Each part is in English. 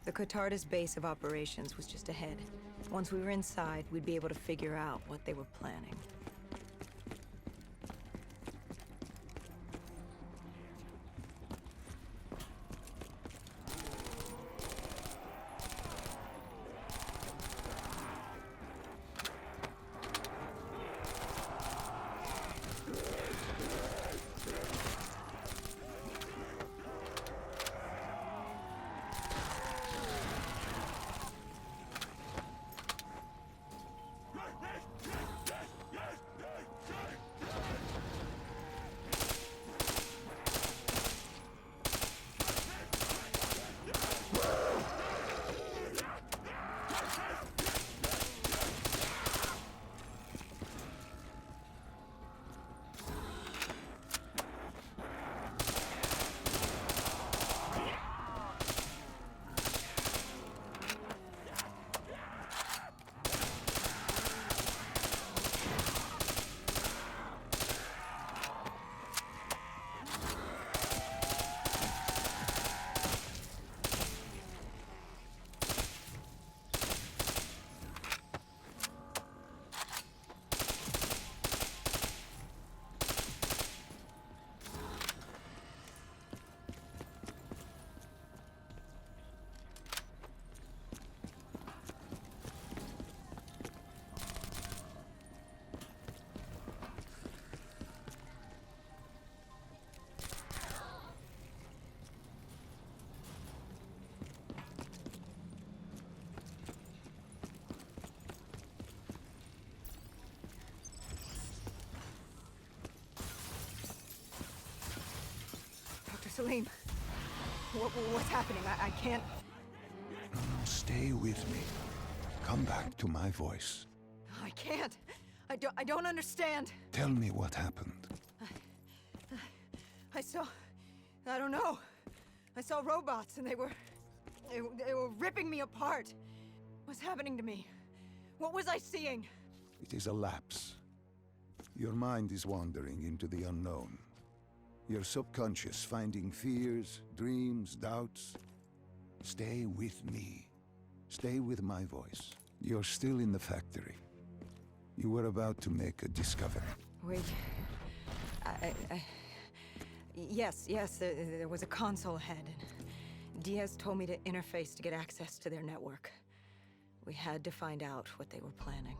The C.O.D's base of operations was just ahead. Once we were inside, we'd be able to figure out what they were planning. Salim, what's happening? I can't... No, stay with me. Come back to my voice. I can't. I don't understand. Tell me what happened. I saw... I don't know. I saw robots and they were ripping me apart. What's happening to me? What was I seeing? It is a lapse. Your mind is wandering into the unknown. Your subconscious finding fears, dreams, doubts. Stay with me. Stay with my voice. You're still in the factory. You were about to make a discovery. Wait... Yes, there was a console head, and Diaz told me to interface to get access to their network. We had to find out what they were planning.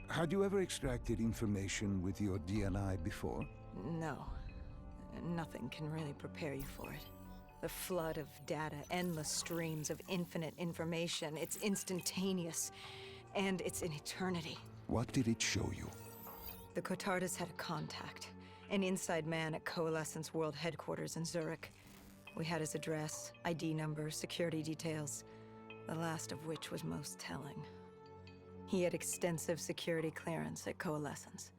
Had you ever extracted information with your DNI before? No. Nothing can really prepare you for it. The flood of data, endless streams of infinite information, it's instantaneous, and it's an eternity. What did it show you? The C.O.D's had a contact, an inside man at Coalescence World Headquarters in Zurich. We had his address, ID number, security details, the last of which was most telling. He had extensive security clearance at Coalescence.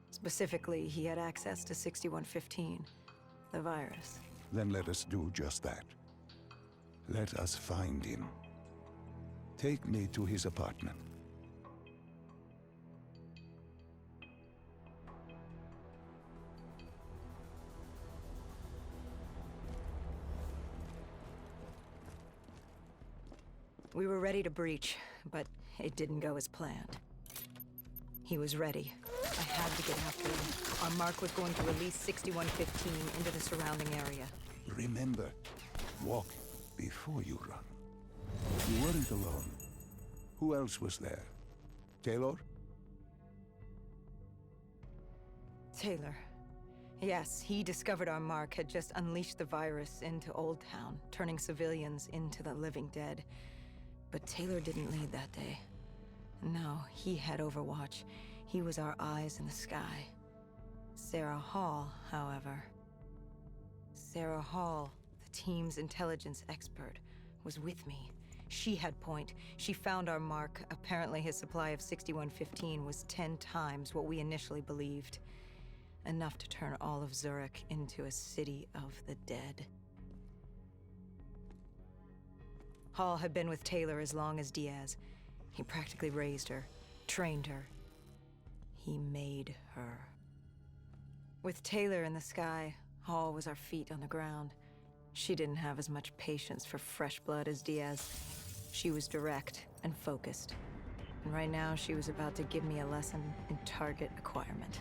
Specifically, he had access to 6115, the virus. Then let us do just that. Let us find him. Take me to his apartment. We were ready to breach, but it didn't go as planned. He was ready. I had to get after him. Our mark was going to release 6115 into the surrounding area. Remember, walk before you run. You weren't alone. Who else was there? Taylor? Taylor. Yes, he discovered our mark had just unleashed the virus into Old Town, turning civilians into the living dead. But Taylor didn't lead that day. No, he had Overwatch. He was our eyes in the sky. Sarah Hall, however... Sarah Hall, the team's intelligence expert, was with me. She had point. She found our mark. Apparently his supply of 6115 was 10 times what we initially believed. Enough to turn all of Zurich into a city of the dead. Hall had been with Taylor as long as Diaz. He practically raised her, trained her. He made her. With Taylor in the sky, Hall was our feet on the ground. She didn't have as much patience for fresh blood as Diaz. She was direct and focused. And right now, she was about to give me a lesson in target acquirement.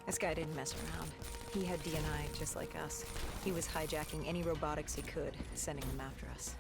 This guy didn't mess around. He had DNI just like us. He was hijacking any robotics he could, sending them after us.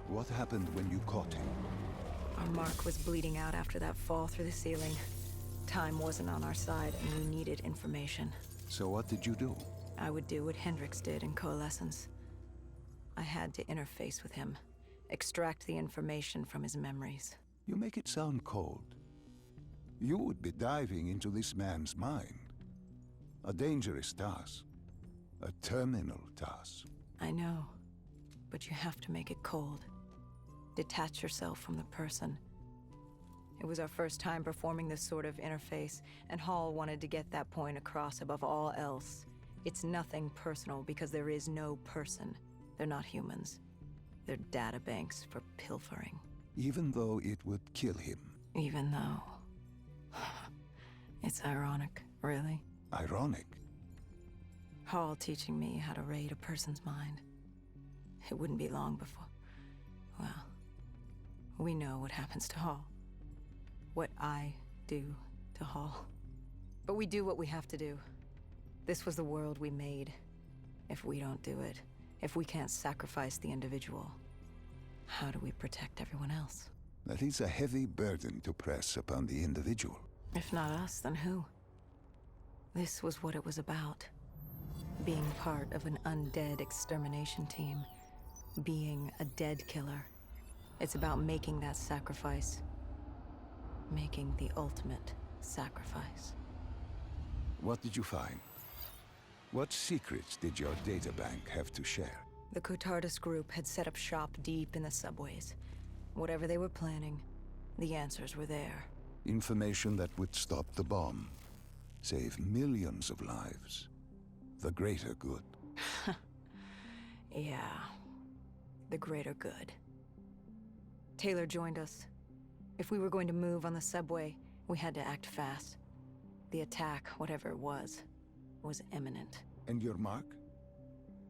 What happened when you caught him? Our mark was bleeding out after that fall through the ceiling. Time wasn't on our side, and we needed information. So what did you do? I would do what Hendrix did in Coalescence. I had to interface with him, extract the information from his memories. You make it sound cold. You would be diving into this man's mind. A dangerous task. A terminal task. I know, but you have to make it cold. Detach yourself from the person. It was our first time performing this sort of interface, and Hall wanted to get that point across above all else. It's nothing personal because there is no person. They're not humans. They're databanks for pilfering. Even though it would kill him. Even though... It's ironic, really. Ironic? Hall teaching me how to raid a person's mind. It wouldn't be long before... Well, we know what happens to Hall. What I do to Hall. But we do what we have to do. This was the world we made. If we don't do it, if we can't sacrifice the individual, how do we protect everyone else? That is a heavy burden to press upon the individual. If not us, then who? This was what it was about. Being part of an undead extermination team. Being a dead killer. It's about making that sacrifice. Making the ultimate sacrifice. What did you find? What secrets did your databank have to share? The Cotardis group had set up shop deep in the subways. Whatever they were planning, the answers were there. Information that would stop the bomb. Save millions of lives. The greater good. Yeah. The greater good. Taylor joined us. If we were going to move on the subway, we had to act fast. The attack, whatever it was imminent. And your mark?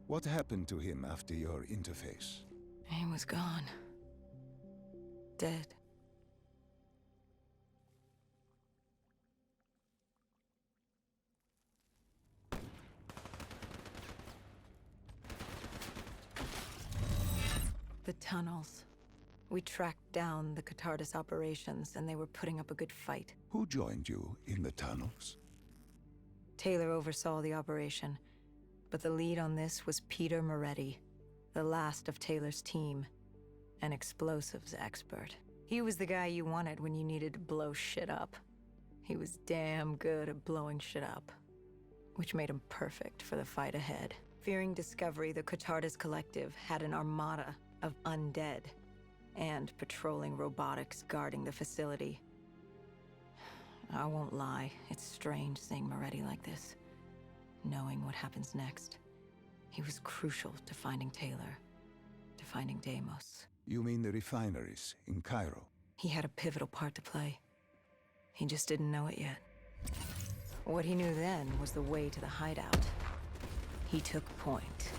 What happened to him after your interface? He was gone. Dead. The tunnels. We tracked down the Cotardis operations, and they were putting up a good fight. Who joined you in the tunnels? Taylor oversaw the operation. But the lead on this was Peter Moretti, the last of Taylor's team, an explosives expert. He was the guy you wanted when you needed to blow shit up. He was damn good at blowing shit up, which made him perfect for the fight ahead. Fearing discovery, the Cathartas Collective had an armada of undead and patrolling robotics guarding the facility. I won't lie, it's strange seeing Moretti like this, knowing what happens next. He was crucial to finding Taylor, to finding Deimos. You mean the refineries in Cairo? He had a pivotal part to play. He just didn't know it yet. What he knew then was the way to the hideout. He took point.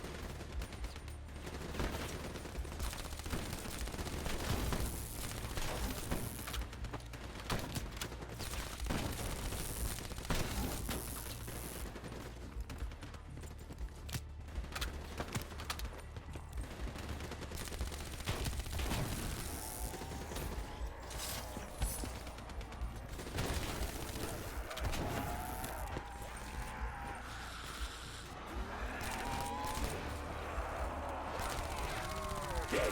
Get